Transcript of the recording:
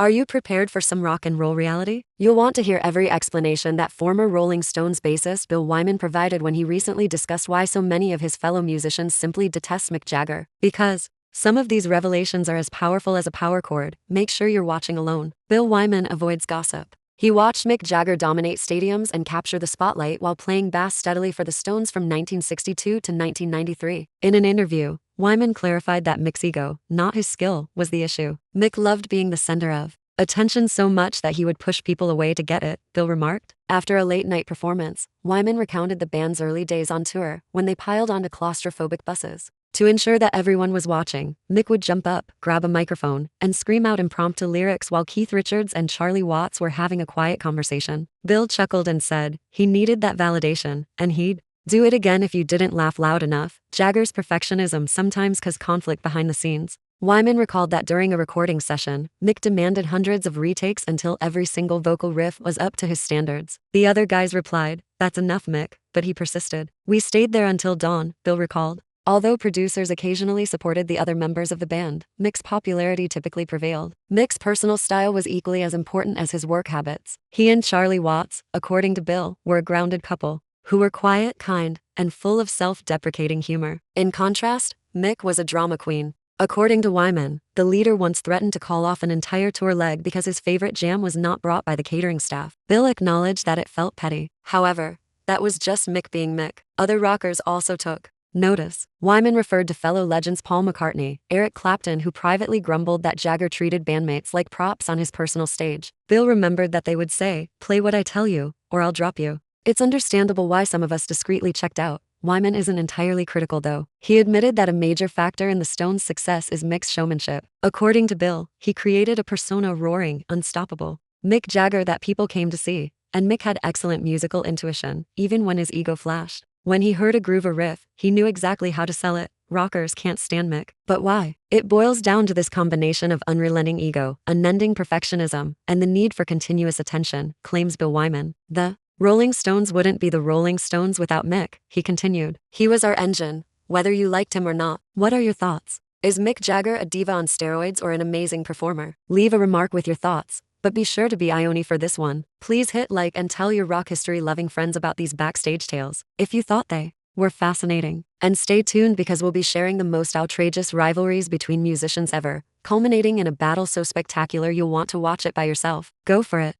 Are you prepared for some rock and roll reality? You'll want to hear every explanation that former Rolling Stones bassist Bill Wyman provided when he recently discussed why so many of his fellow musicians simply detest Mick Jagger. Because some of these revelations are as powerful as a power chord, make sure you're watching alone. Bill Wyman avoids gossip. He watched Mick Jagger dominate stadiums and capture the spotlight while playing bass steadily for the Stones from 1962 to 1993. In an interview, Wyman clarified that Mick's ego, not his skill, was the issue. Mick loved being the center of attention so much that he would push people away to get it, Bill remarked. After a late-night performance, Wyman recounted the band's early days on tour when they piled onto claustrophobic buses. To ensure that everyone was watching, Mick would jump up, grab a microphone, and scream out impromptu lyrics while Keith Richards and Charlie Watts were having a quiet conversation. Bill chuckled and said he needed that validation, and he'd do it again if you didn't laugh loud enough. Jagger's perfectionism sometimes caused conflict behind the scenes. Wyman recalled that during a recording session, Mick demanded hundreds of retakes until every single vocal riff was up to his standards. The other guys replied, "That's enough, Mick," but he persisted. "We stayed there until dawn," Bill recalled. Although producers occasionally supported the other members of the band, Mick's popularity typically prevailed. Mick's personal style was equally as important as his work habits. He and Charlie Watts, according to Bill, were a grounded couple who were quiet, kind, and full of self-deprecating humor. In contrast, Mick was a drama queen. According to Wyman, the leader once threatened to call off an entire tour leg because his favorite jam was not brought by the catering staff. Bill acknowledged that it felt petty. However, that was just Mick being Mick. Other rockers also took notice. Wyman referred to fellow legends Paul McCartney, Eric Clapton, who privately grumbled that Jagger treated bandmates like props on his personal stage. Bill remembered that they would say, "Play what I tell you, or I'll drop you." It's understandable why some of us discreetly checked out. Wyman isn't entirely critical though. He admitted that a major factor in the Stones' success is Mick's showmanship. According to Bill, he created a persona roaring, unstoppable Mick Jagger that people came to see, and Mick had excellent musical intuition, even when his ego flashed. When he heard a groove or riff, he knew exactly how to sell it. Rockers can't stand Mick. But why? It boils down to this combination of unrelenting ego, unending perfectionism, and the need for continuous attention, claims Bill Wyman. The Rolling Stones wouldn't be the Rolling Stones without Mick, he continued. He was our engine, whether you liked him or not. What are your thoughts? Is Mick Jagger a diva on steroids or an amazing performer? Leave a remark with your thoughts. But be sure to be Ione for this one. Please hit like and tell your rock history loving friends about these backstage tales, if you thought they were fascinating. And stay tuned because we'll be sharing the most outrageous rivalries between musicians ever, culminating in a battle so spectacular you'll want to watch it by yourself. Go for it.